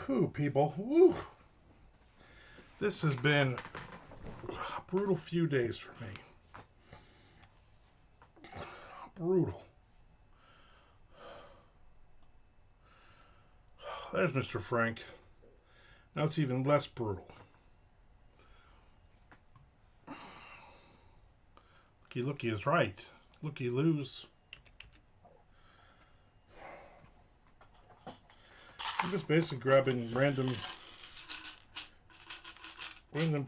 Whew, people. Woo. This has been a brutal few days for me. Brutal. There's Mr. Frank. Now it's even less brutal. Looky is right. Looky lose. I'm just basically grabbing random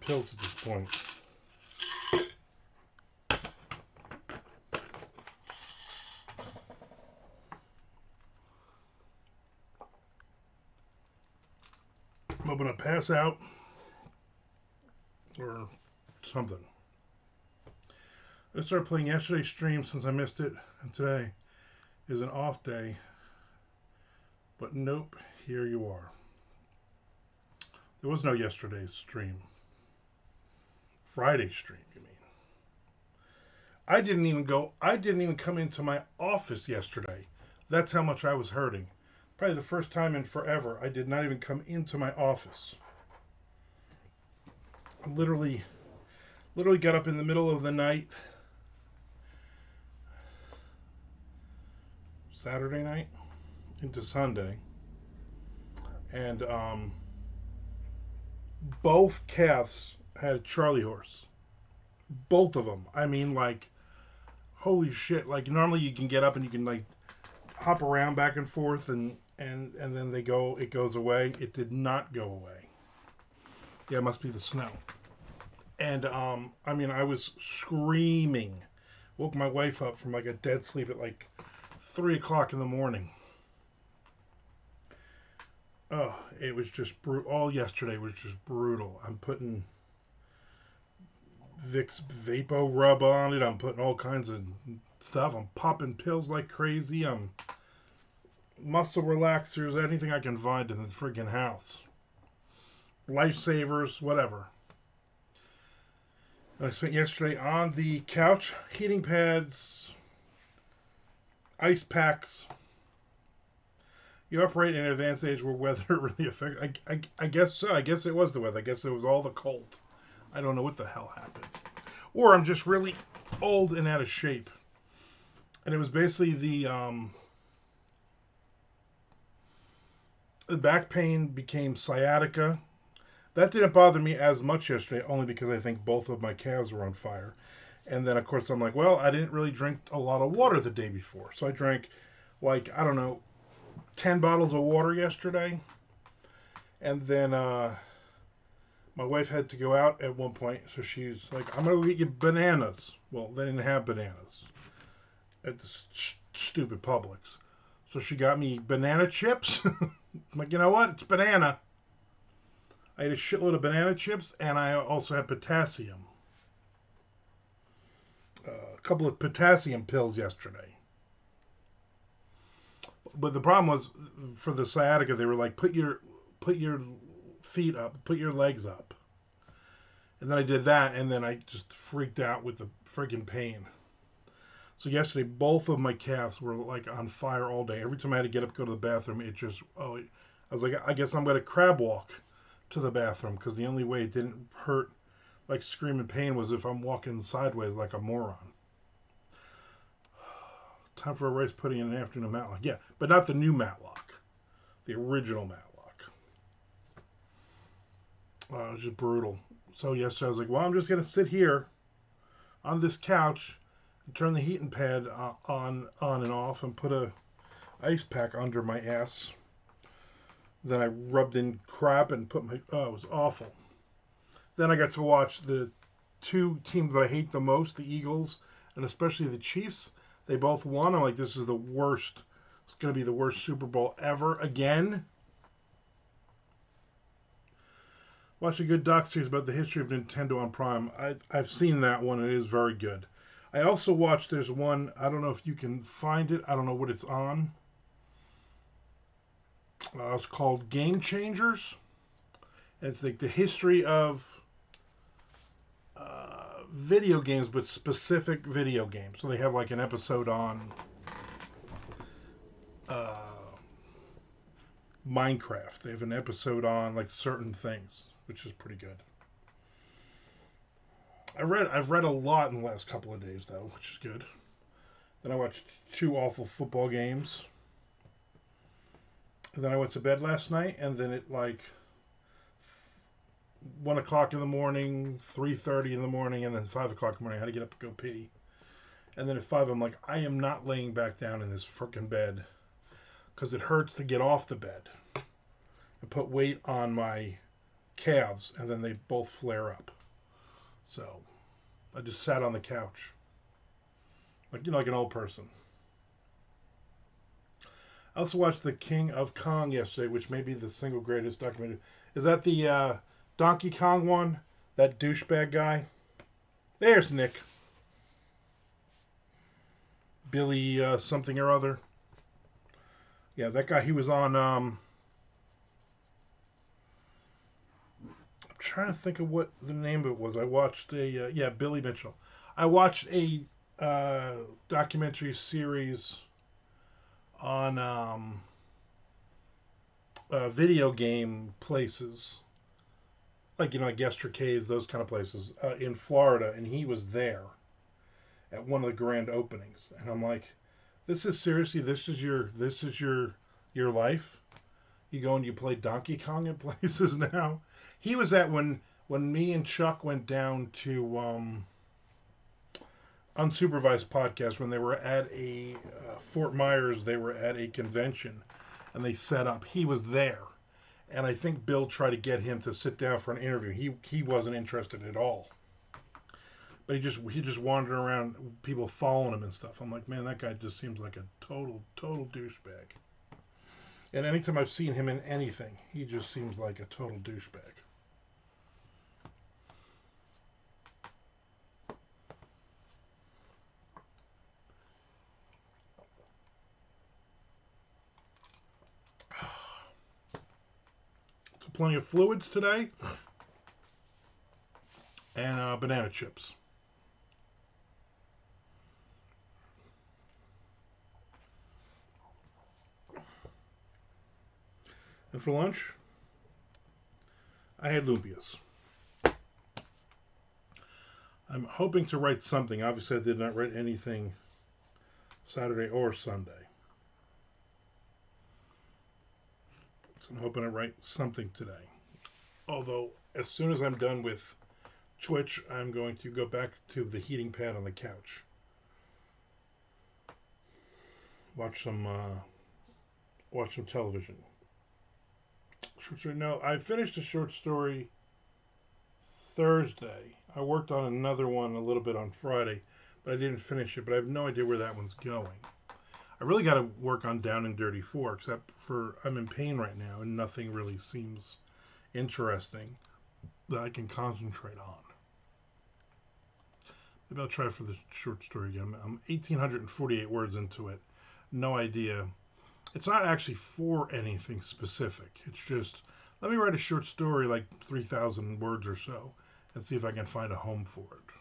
pills at this point. I'm gonna pass out or something. I started playing yesterday's stream since I missed it, and today is an off day. But nope, here you are. There was no yesterday's stream. Friday's stream, you mean? I didn't even come into my office yesterday. That's how much I was hurting. Probably the first time in forever I did not even come into my office. I literally got up in the middle of the night, Saturday night into Sunday, and both calves had Charlie horse. Both of them. I mean, like, holy shit! Like, normally you can get up and you can like hop around back and forth, and then it goes away. It did not go away. Yeah, it must be the snow. And I mean, I was screaming. Woke my wife up from like a dead sleep at like 3 o'clock in the morning. Oh, it was just brutal. All yesterday was just brutal. I'm putting Vicks Vapo Rub on it. I'm putting all kinds of stuff. I'm popping pills like crazy. I'm muscle relaxers, anything I can find in the friggin' house. Lifesavers, whatever. I spent yesterday on the couch, heating pads, ice packs. You operate in an advanced age where weather really affects. I guess so. I guess it was the weather. I guess it was all the cold. I don't know what the hell happened. Or I'm just really old and out of shape. And it was basically the back pain became sciatica. That didn't bother me as much yesterday, only because I think both of my calves were on fire. And then, of course, I'm like, well, I didn't really drink a lot of water the day before. So I drank, like, I don't know, 10 bottles of water yesterday. And then my wife had to go out at one point. So she's like, I'm going to go get you bananas. Well, they didn't have bananas at the stupid Publix. So she got me banana chips. I'm like, you know what? It's banana. I ate a shitload of banana chips, and I also had potassium. A couple of potassium pills yesterday. But the problem was, for the sciatica, they were like, put your feet up, put your legs up. And then I did that, and then I just freaked out with the friggin' pain. So yesterday, both of my calves were like on fire all day. Every time I had to get up, go to the bathroom, I was like, I guess I'm going to crab walk to the bathroom, because the only way it didn't hurt like screaming pain was if I'm walking sideways like a moron. Time for a rice pudding and an afternoon matlock. Yeah, but not the new matlock. The original matlock. It was just brutal. So yesterday I was like, well, I'm just going to sit here on this couch and turn the heating pad on and off and put a ice pack under my ass. Then I rubbed in crap and it was awful. Then I got to watch the two teams that I hate the most, the Eagles and especially the Chiefs. They both won. I'm like, this is the worst. It's going to be the worst Super Bowl ever again. Watch a good doc series about the history of Nintendo on Prime. I've seen that one. It is very good. I also watched, there's one, I don't know if you can find it. I don't know what it's on. It's called Game Changers. It's like the history of video games, but specific video games. So they have like an episode on Minecraft. They have an episode on like certain things, which is pretty good. I've read a lot in the last couple of days though, which is good. Then I watched two awful football games. And then I went to bed last night, and then at like 1 o'clock in the morning, 3:30 in the morning, and then 5 o'clock in the morning, I had to get up and go pee. And then at 5, I'm like, I am not laying back down in this freaking bed because it hurts to get off the bed and put weight on my calves, and then they both flare up. So I just sat on the couch, like an old person. I also watched The King of Kong yesterday, which may be the single greatest documentary. Is that the Donkey Kong one? That douchebag guy? There's Nick. Billy something or other. Yeah, that guy, he was on... I'm trying to think of what the name of it was. I watched yeah, Billy Mitchell. I watched a documentary series on video game places, like Yester Caves, those kind of places in Florida, and he was there at one of the grand openings, and I'm like, this is seriously, this is your life. You go and you play Donkey Kong at places now. He was at when me and Chuck went down to unsupervised podcast when they were at a Fort Myers. They were at a convention, and they set up. He was there, and I think Bill tried to get him to sit down for an interview. He wasn't interested at all. But he just wandered around, people following him and stuff. I'm like, man, that guy just seems like a total douchebag. And anytime I've seen him in anything, he just seems like a total douchebag. So plenty of fluids today, and banana chips. And for lunch, I had lubias. I'm hoping to write something. Obviously, I did not write anything Saturday or Sunday. So I'm hoping to write something today. Although, as soon as I'm done with Twitch, I'm going to go back to the heating pad on the couch. Watch some television. Short story. No, I finished a short story Thursday. I worked on another one a little bit on Friday, but I didn't finish it. But I have no idea where that one's going. I really got to work on Down and Dirty 4, except for I'm in pain right now, and nothing really seems interesting that I can concentrate on. Maybe I'll try for the short story again. I'm 1,848 words into it. No idea. It's not actually for anything specific. It's just, let me write a short story, like 3,000 words or so, and see if I can find a home for it.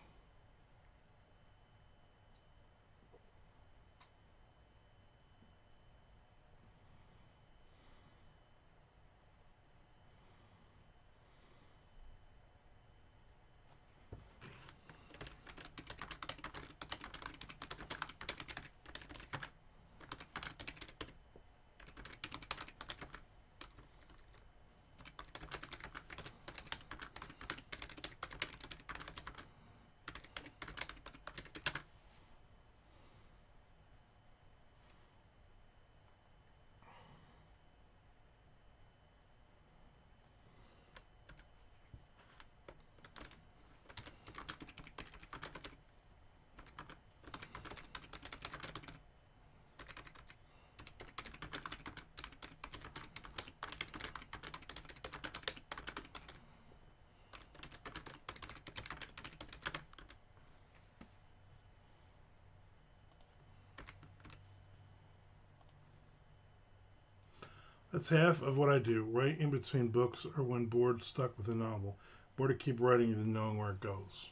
That's half of what I do, right in between books or when bored, stuck with a novel. Or to keep writing and knowing where it goes.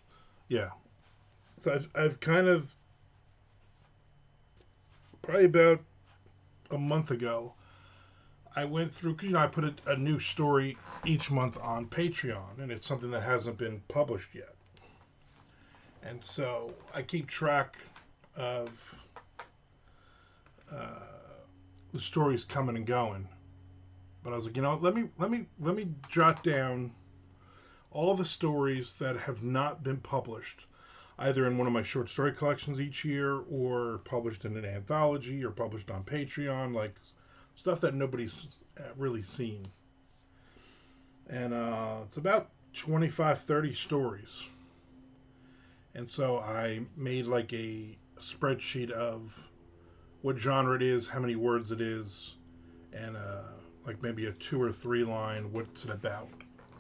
Yeah. So I've kind of, probably about a month ago, I went through, because I put a new story each month on Patreon, and it's something that hasn't been published yet. And so I keep track of the stories coming and going. But I was like, let me jot down all the stories that have not been published, either in one of my short story collections each year, or published in an anthology, or published on Patreon, like stuff that nobody's really seen. And it's about 25, 30 stories. And so I made like a spreadsheet of what genre it is, how many words it is, and like maybe a 2 or 3 line, what's it about,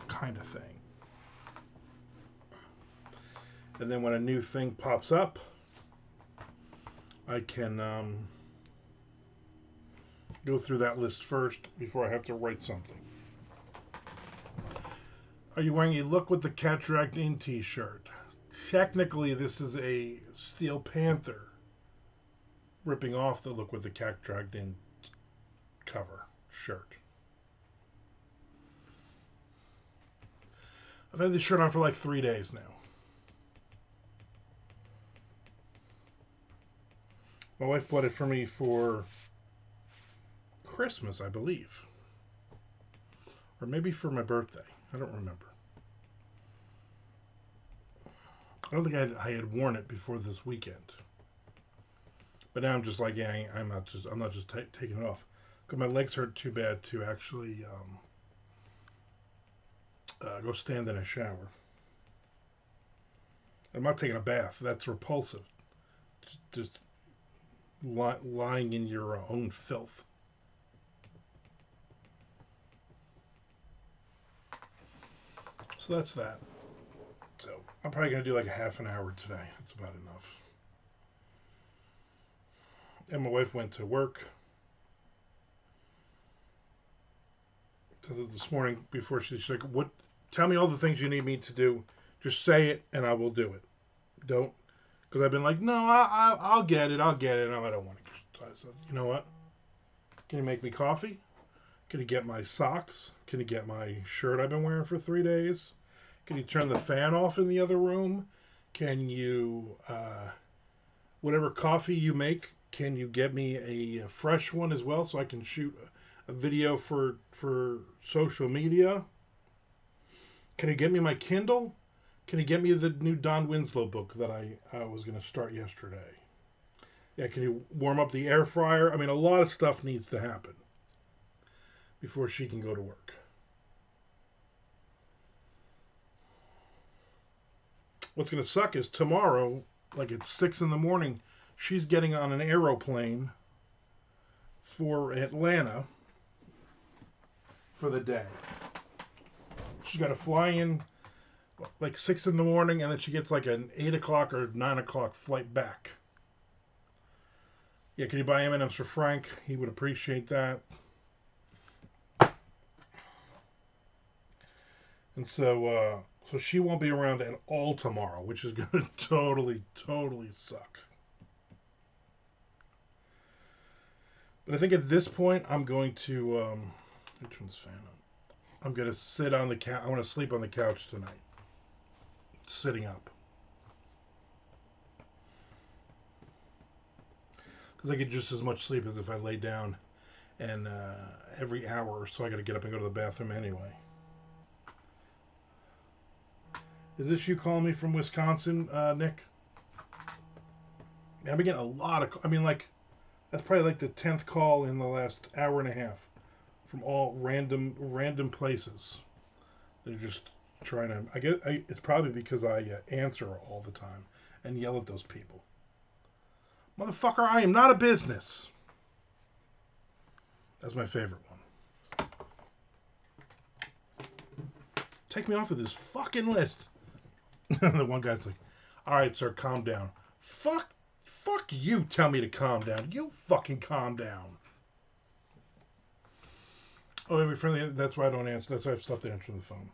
kind of thing. And then when a new thing pops up, I can go through that list first before I have to write something. Are you wearing a Look What the Cat Dragged In t-shirt? Technically, this is a Steel Panther ripping off the Look What the Cat Dragged In cover shirt. I've had this shirt on for like 3 days now. My wife bought it for me for Christmas, I believe. Or maybe for my birthday. I don't remember. I don't think I had worn it before this weekend. But now I'm just like, yeah, I'm not just taking it off. Because my legs hurt too bad to actually go stand in a shower. I'm not taking a bath. That's repulsive. Just lying in your own filth. So that's that. So I'm probably going to do like a half an hour today. That's about enough. And my wife went to work. So this morning before she's like, "What? Tell me all the things you need me to do. Just say it and I will do it. Don't." Because I've been like, "No, I'll get it. I'll get it." And I don't want to. So I said, "You know what? Can you make me coffee? Can you get my socks? Can you get my shirt I've been wearing for 3 days? Can you turn the fan off in the other room? Can you, whatever coffee you make, can you get me a fresh one as well so I can shoot a video for social media? Can you get me my Kindle? Can you get me the new Don Winslow book that I was going to start yesterday? Yeah, can you warm up the air fryer? I mean, a lot of stuff needs to happen before she can go to work. What's going to suck is tomorrow, like at 6 in the morning, she's getting on an aeroplane for Atlanta for the day. She's got to fly in like 6 in the morning, and then she gets like an 8 o'clock or 9 o'clock flight back. Yeah, can you buy M&M's for Frank? He would appreciate that. And so she won't be around at all tomorrow, which is going to totally suck. But I think at this point, I'm going to turn this fan on. I'm going to sit on the couch. I want to sleep on the couch tonight, sitting up, because I get just as much sleep as if I lay down. And every hour or so, I got to get up and go to the bathroom anyway. Is this you calling me from Wisconsin, Nick? I've been getting a lot of. I mean, like, that's probably like the 10th call in the last hour and a half from all random places. They're just trying to. It's probably because I answer all the time and yell at those people. Motherfucker, I am not a business. That's my favorite one. Take me off of this fucking list. The one guy's like, "All right, sir, calm down." Fuck you. Tell me to calm down. You fucking calm down. Oh, every friendly. That's why I don't answer. That's why I've stopped answering the phone.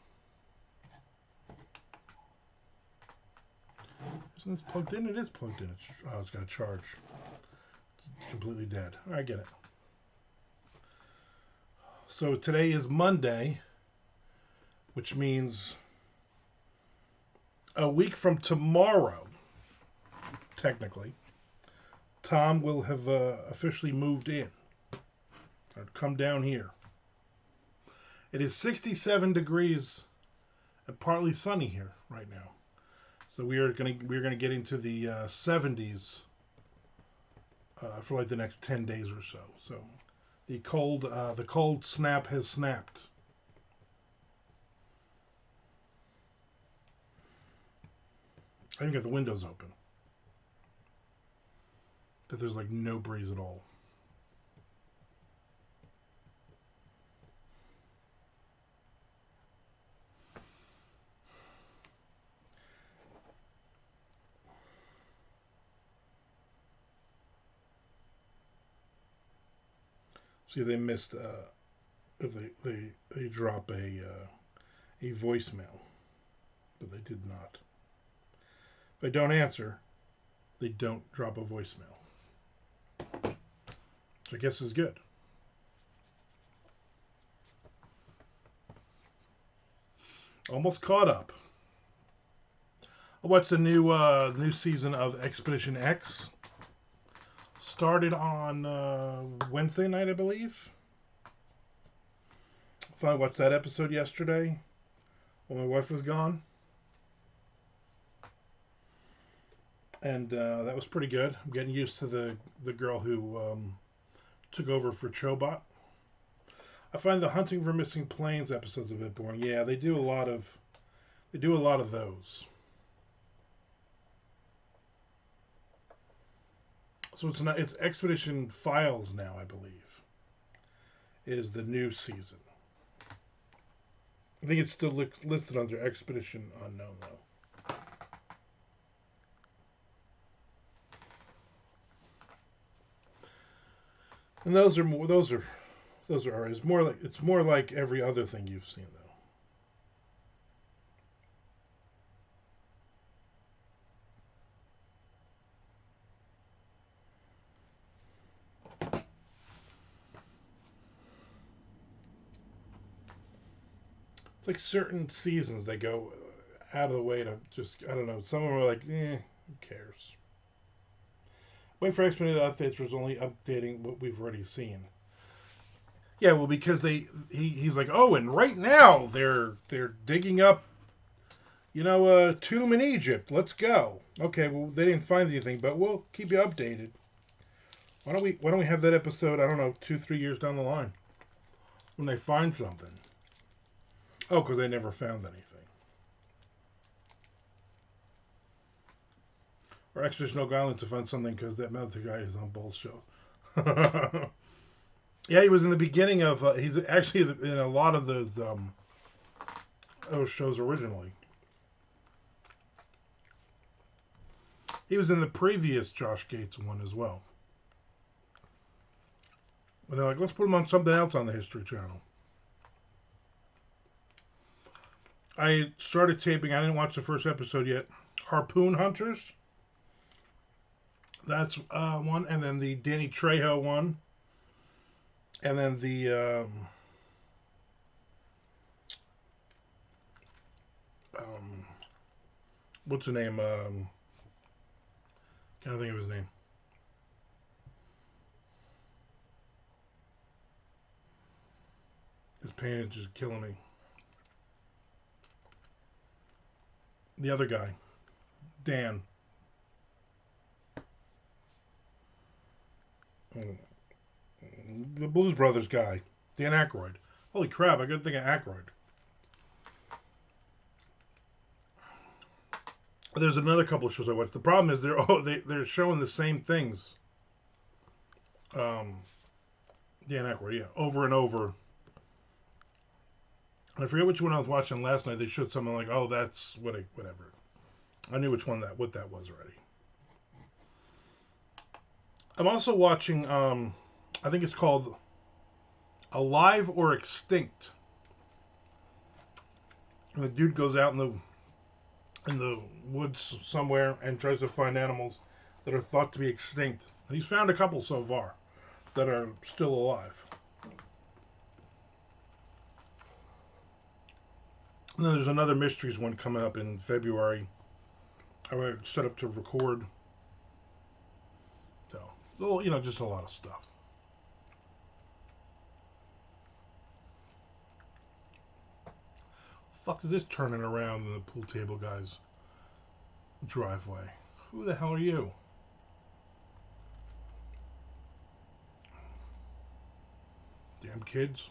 Isn't this plugged in? It is plugged in. It's got a charge. It's completely dead. I get it. So today is Monday, which means a week from tomorrow, technically, Tom will have officially moved in or come down here. It is 67 degrees and partly sunny here right now. So we're gonna get into the 70s for like the next 10 days or so. So the cold snap has snapped. I even got the windows open. That there's like no breeze at all. See if they missed if they drop a voicemail, but they did not. If they don't answer, they don't drop a voicemail. Which I guess is good. Almost caught up. I watched the new season of Expedition X. Started on Wednesday night, I believe. I watched that episode yesterday when my wife was gone. And that was pretty good. I'm getting used to the girl who took over for Chobot. I find the Hunting for Missing Planes episodes a bit boring. Yeah, they do a lot of those. So it's Expedition Files now, I believe, is the new season. I think it's still listed under Expedition Unknown though. And those are it's more like every other thing you've seen though. It's like certain seasons they go out of the way to just, I don't know. Some of them are like, who cares? Wait for expedited updates was only updating what we've already seen. Yeah, well, because he's like, oh, and right now they're digging up, a tomb in Egypt. Let's go. Okay, well, they didn't find anything, but we'll keep you updated. Why don't we have that episode? I don't know, 2-3 years down the line when they find something. Oh, because they never found anything. Or Expedition Oak Island to find something because that mountain guy is on Bull's show. Yeah, he was in the beginning of. He's actually in a lot of those shows originally. He was in the previous Josh Gates one as well. And they're like, let's put him on something else on the History Channel. I started taping. I didn't watch the first episode yet. Harpoon Hunters. That's one, and then the Danny Trejo one, and then the what's the name? Can't think of his name. His pain is just killing me. The other guy, Dan. The Blues Brothers guy, Dan Aykroyd. Holy crap! I couldn't think of Aykroyd. There's another couple of shows I watched. The problem is they're showing the same things. Dan Aykroyd, yeah, over and over. And I forget which one I was watching last night. They showed something like, oh, that's whatever. I knew what that was already. I'm also watching. I think it's called Alive or Extinct. And the dude goes out in the woods somewhere and tries to find animals that are thought to be extinct. And he's found a couple so far that are still alive. And then there's another mysteries one coming up in February. I would set up to record. So, well, just a lot of stuff. Fuck is this turning around in the pool table guy's driveway? Who the hell are you? Damn kids.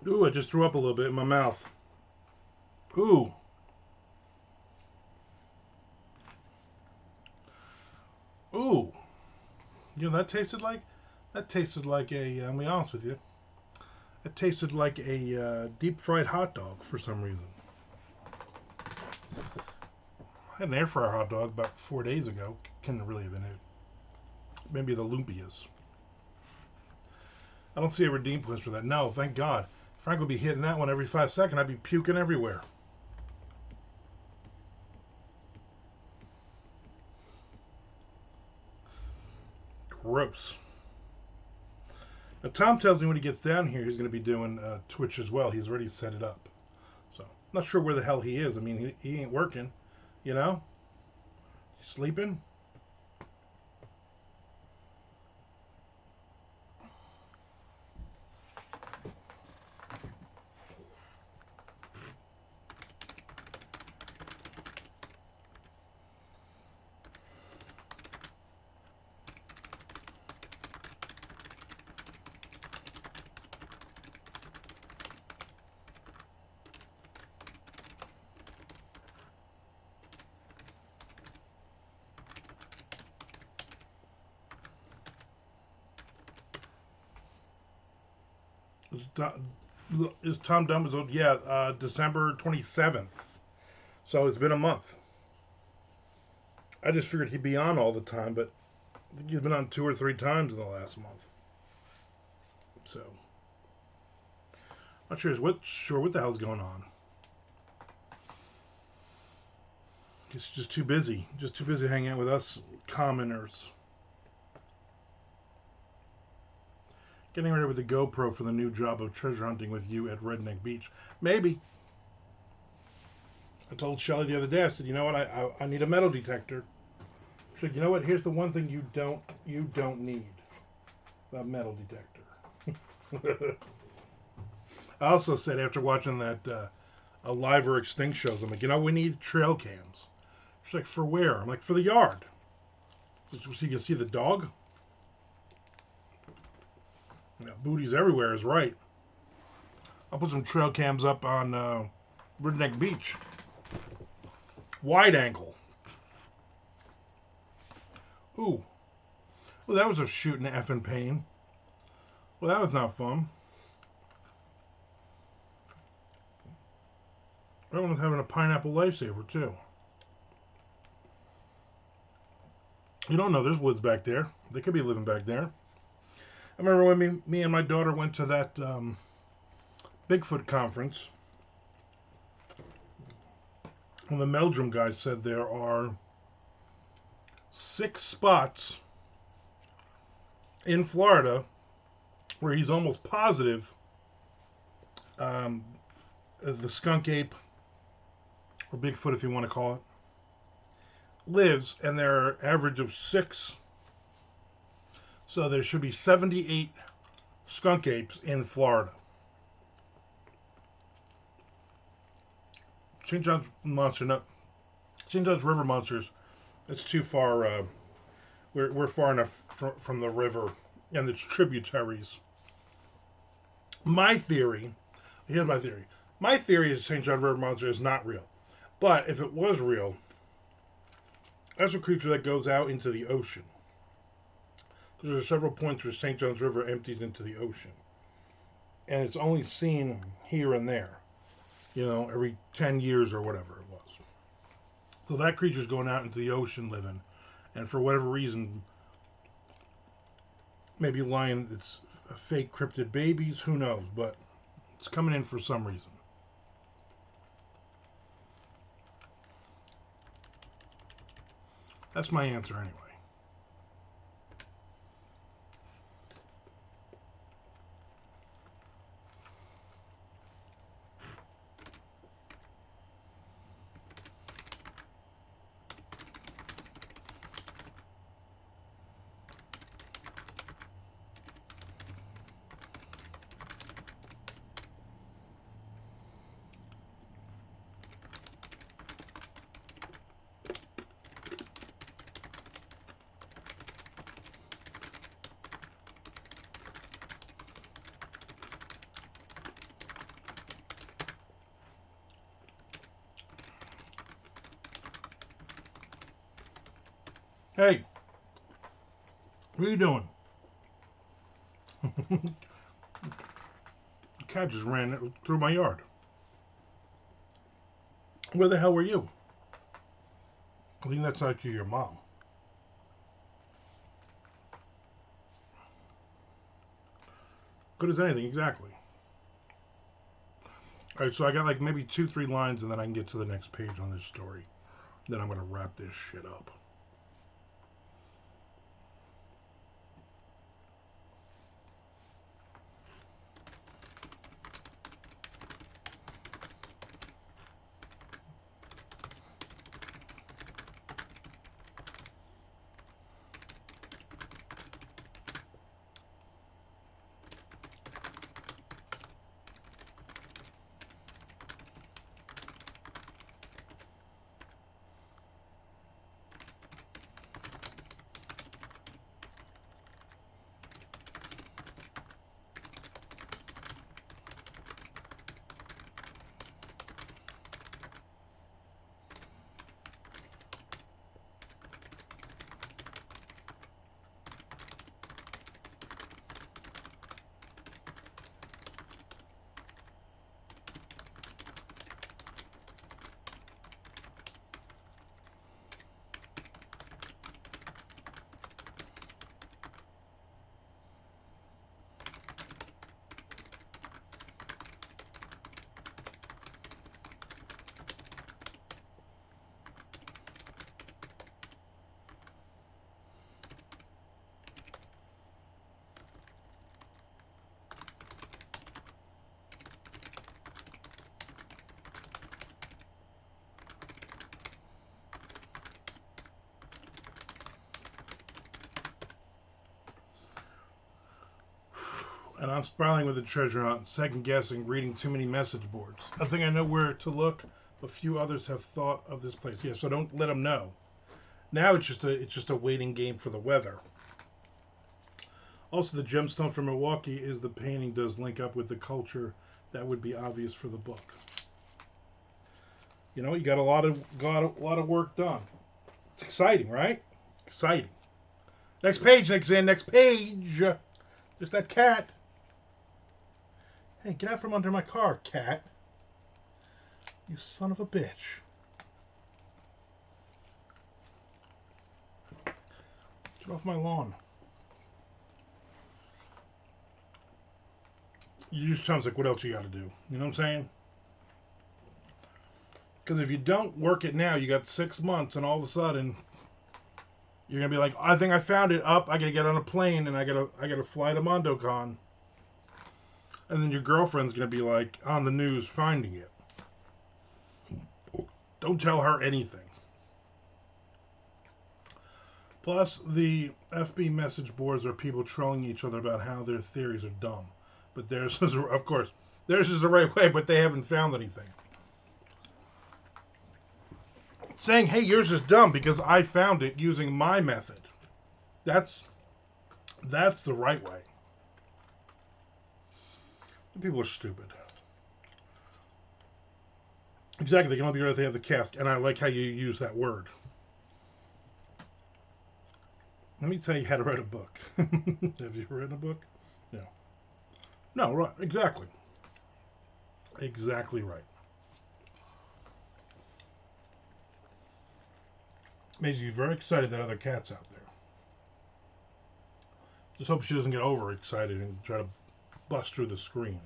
Ooh, I just threw up a little bit in my mouth. Ooh. Ooh. That tasted like a, I'll be honest with you, it tasted like a deep fried hot dog for some reason. I had an air fryer hot dog about 4 days ago. Couldn't really have been it. Maybe the lumpias. I don't see a redeem place for that. No, thank God. Frank would be hitting that one every 5 seconds. I'd be puking everywhere. Gross. Now, Tom tells me when he gets down here, he's going to be doing Twitch as well. He's already set it up. So, I'm not sure where the hell he is. I mean, he ain't working, you know? He's sleeping. Is Tom done? Yeah, December 27th. So it's been a month. I just figured he'd be on all the time, but I think he's been on 2 or 3 times in the last month. So, not sure what the hell's going on. He's just too busy. Just too busy hanging out with us commoners. Getting ready with the GoPro for the new job of treasure hunting with you at Redneck Beach. Maybe. I told Shelly the other day, I said, you know what, I need a metal detector. She said, you know what, here's the one thing you don't need. A metal detector. I also said after watching that a live or extinct shows, I'm like, you know, we need trail cams. She's like, for where? I'm like, for the yard. So you can see the dog. Yeah, booties everywhere is right. I'll put some trail cams up on Redneck Beach. Wide angle. Ooh. Well, that was a shooting effing pain. Well, that was not fun. Everyone's having a pineapple lifesaver, too. You don't know there's woods back there. They could be living back there. I remember when me and my daughter went to that Bigfoot conference. And the Meldrum guy said there are 6 spots in Florida where he's almost positive the skunk ape, or Bigfoot if you want to call it, lives, and there are average of 6. So there should be 78 skunk apes in Florida. St. John's monster, no, St. John's River monsters. It's too far. We're far enough from the river and its tributaries. My theory, here's my theory. My theory is St. John River monster is not real, but if it was real, that's a creature that goes out into the ocean. Because there are several points where St. John's River empties into the ocean, and it's only seen here and there. Every 10 years or whatever it was. So that creature's going out into the ocean living. And for whatever reason, maybe lying, it's fake cryptid babies, who knows. But it's coming in for some reason. That's my answer anyway. Hey, what are you doing? The cat just ran through my yard. Where the hell were you? I think that's actually your mom. Good as anything, exactly. Alright, so I got like maybe 2-3 lines and then I can get to the next page on this story. Then I'm going to wrap this shit up. And I'm spiraling with the treasure hunt, second guessing, reading too many message boards. I think I know where to look. A few others have thought of this place. Yeah, so don't let them know. Now it's just a waiting game for the weather. Also, the gemstone from Milwaukee is the painting does link up with the culture that would be obvious for the book. You know, you got a lot of work done. It's exciting, right? Exciting. Next page, next page. There's that cat. Hey, get out from under my car, cat. You son of a bitch. Get off my lawn. You just sounds like what else you got to do. You know what I'm saying? Because if you don't work it now, you got 6 months, and all of a sudden you're gonna be like, I think I found it. Up, I gotta get on a plane, and I gotta fly to MondoCon. And then your girlfriend's gonna be like on the news finding it. Don't tell her anything. Plus, the FB message boards are people trolling each other about how their theories are dumb. But theirs is, of course, theirs is the right way, but they haven't found anything. Saying, hey, yours is dumb because I found it using my method. That's the right way. People are stupid. Exactly, they can only be right if they have the cask, and I like how you use that word. Let me tell you how to write a book. Have you written a book? No. No, right, exactly. Exactly right. Makes you very excited that other cat's out there. Just hope she doesn't get overexcited and try to bust through the screen.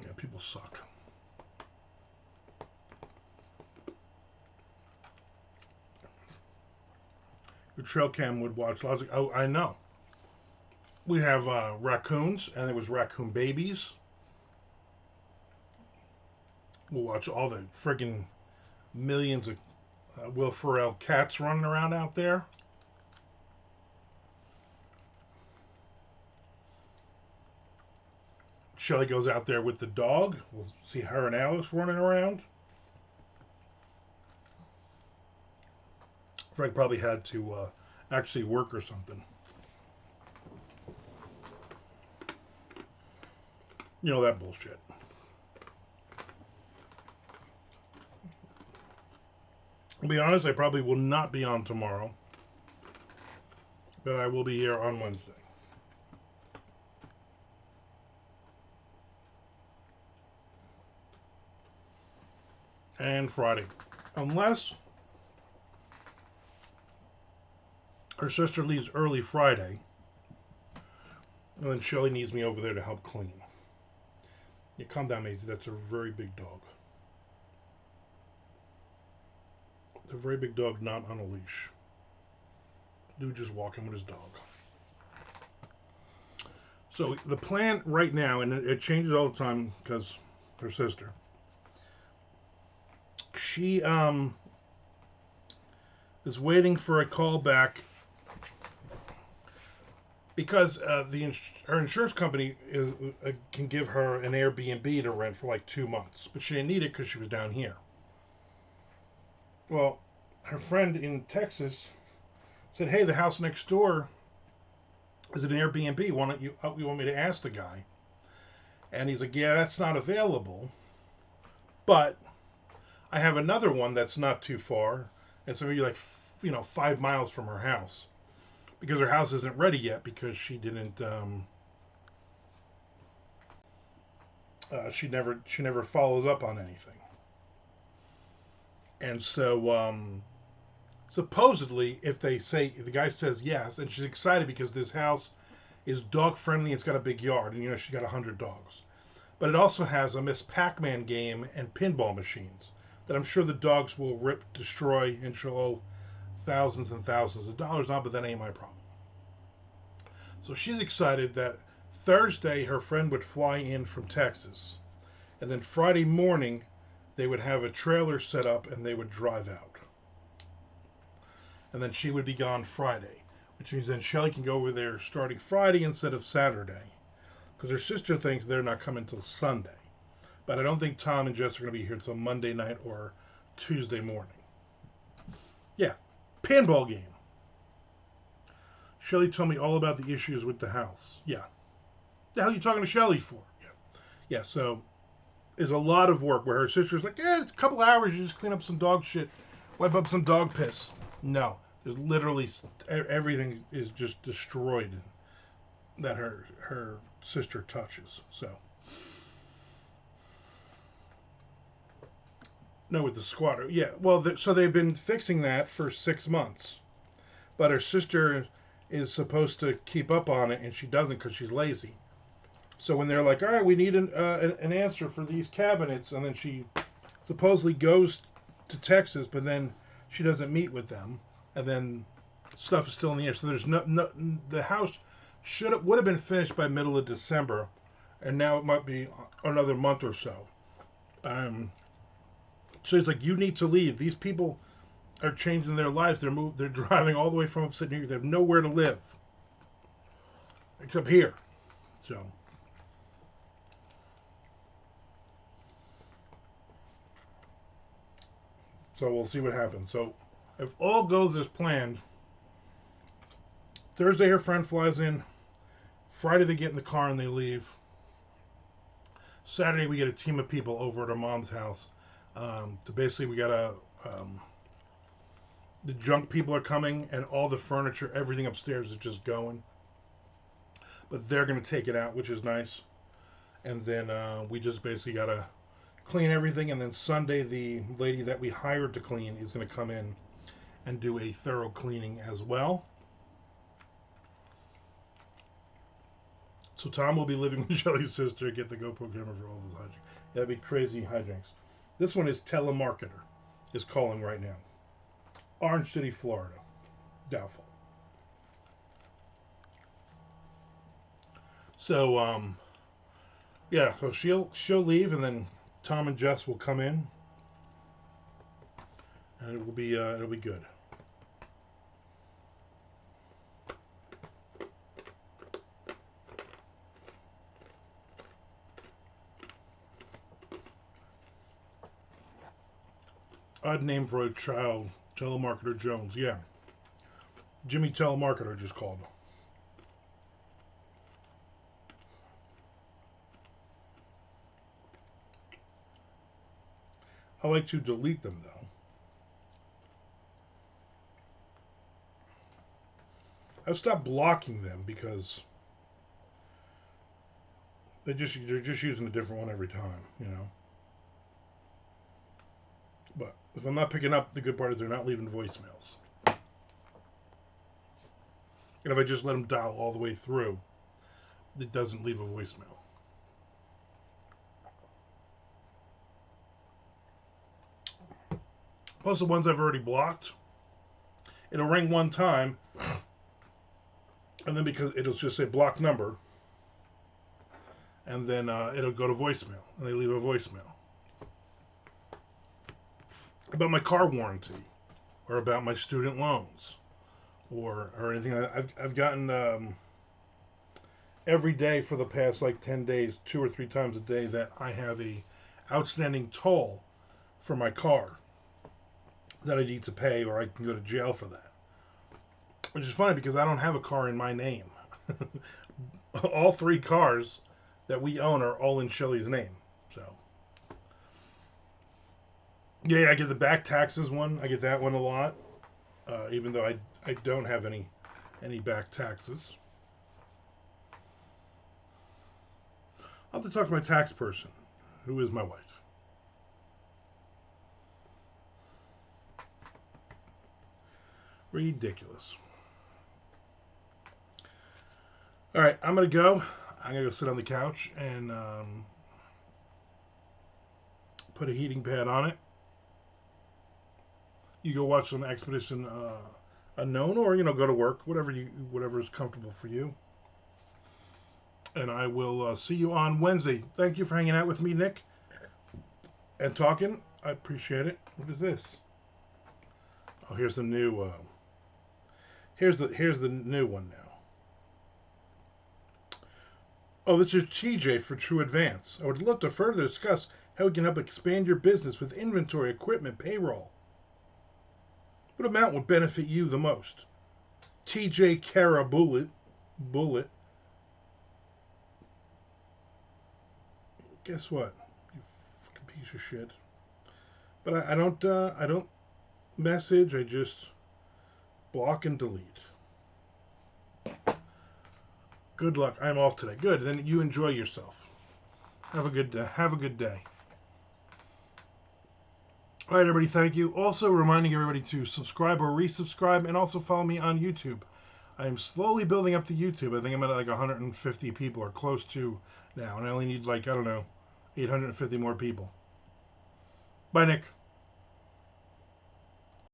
Yeah, people suck. Your trail cam would watch lots of... Oh, I know. We have raccoons, and there was raccoon babies. We'll watch all the friggin' millions of Will Ferrell cats running around out there. Shelly goes out there with the dog. We'll see her and Alice running around. Frank probably had to actually work or something. You know, that bullshit. To be honest, I probably will not be on tomorrow. But I will be here on Wednesday. And Friday. Unless her sister leaves early Friday. And then Shelly needs me over there to help clean. Yeah, calm down, Maisie. That's a very big dog. A very big dog, not on a leash. Dude just walking with his dog. So the plan right now, and it changes all the time because her sister. She is waiting for a call back because her insurance company can give her an Airbnb to rent for like 2 months, but she didn't need it because she was down here. Well, her friend in Texas said, "Hey, the house next door is an Airbnb. Why don't you want me to ask the guy?" And he's like, "Yeah, that's not available, but I have another one that's not too far. It's maybe like 5 miles from her house." Because her house isn't ready yet because she didn't she never follows up on anything. And so supposedly if the guy says yes, and she's excited because this house is dog friendly, it's got a big yard, and she's got 100 dogs. But it also has a Miss Pac-Man game and pinball machines that I'm sure the dogs will destroy, and she'll owe thousands and thousands of dollars on, but that ain't my problem. So she's excited that Thursday her friend would fly in from Texas, and then Friday morning they would have a trailer set up and they would drive out. And then she would be gone Friday, which means then Shelly can go over there starting Friday instead of Saturday, because her sister thinks they're not coming till Sunday. But I don't think Tom and Jess are going to be here till Monday night or Tuesday morning. Yeah, pinball game. Shelly told me all about the issues with the house. Yeah. The hell are you talking to Shelly for? Yeah. Yeah, so there's a lot of work where her sister's like, it's a couple hours, you just clean up some dog shit, wipe up some dog piss. No. There's literally everything is just destroyed that her sister touches. So no, with the squatter. Yeah, well, so they've been fixing that for 6 months, but her sister is supposed to keep up on it, and she doesn't because she's lazy. So when they're like, all right, we need an answer for these cabinets, and then she supposedly goes to Texas, but then she doesn't meet with them, and then stuff is still in the air. So there's no the house would have been finished by middle of December, and now it might be another month or so. So it's like, you need to leave. These people are changing their lives. They're driving all the way from upstate New York. They have nowhere to live except here. So we'll see what happens. So if all goes as planned, Thursday her friend flies in. Friday they get in the car and they leave. Saturday we get a team of people over at our mom's house. Basically we got the junk people are coming, and all the furniture, everything upstairs is just going. But they're going to take it out, which is nice. And then we just basically got to clean everything. And then Sunday, the lady that we hired to clean is going to come in and do a thorough cleaning as well. So Tom will be living with Shelly's sister, get the GoPro camera for all those hijinks. That'd be crazy hijinks. This one is Telemarketer, is calling right now. Orange City, Florida. Doubtful. So, yeah, so she'll leave, and then Tom and Jess will come in, and it'll be good. Odd name for a child, Telemarketer Jones. Yeah, Jimmy Telemarketer just called. I like to delete them though. I've stopped blocking them because they're just using a different one every time, you know. But if I'm not picking up, the good part is they're not leaving voicemails. And if I just let them dial all the way through, it doesn't leave a voicemail. Plus the ones I've already blocked, it'll ring one time, and then because it'll just say block number, and then it'll go to voicemail, and they leave a voicemail. About my car warranty, or about my student loans, or anything. I've gotten every day for the past like 10 days, 2 or 3 times a day, that I have a outstanding toll for my car that I need to pay, or I can go to jail for that. Which is funny because I don't have a car in my name. All 3 cars that we own are all in Shelly's name. So yeah, I get the back taxes one. I get that one a lot, even though I don't have any back taxes. I'll have to talk to my tax person, who is my wife. Ridiculous. All right, I'm gonna go. I'm gonna go sit on the couch and put a heating pad on it. You go watch some Expedition Unknown, or go to work, whatever is comfortable for you. And I will see you on Wednesday. Thank you for hanging out with me, Nick, and talking. I appreciate it. What is this? Oh, here's the new. Here's the new one now. Oh, this is TJ for True Advance. I would love to further discuss how we can help expand your business with inventory, equipment, payroll. What amount would benefit you the most? TJ Cara Bullet. Guess what? You fucking piece of shit. But I don't message. I just block and delete. Good luck. I'm off today. Good. Then you enjoy yourself. Have a good day. Have a good day. All right, everybody. Thank you. Also, reminding everybody to subscribe or resubscribe, and also follow me on YouTube. I am slowly building up to YouTube. I think I'm at like 150 people or close to now, and I only need like, I don't know, 850 more people. Bye, Nick.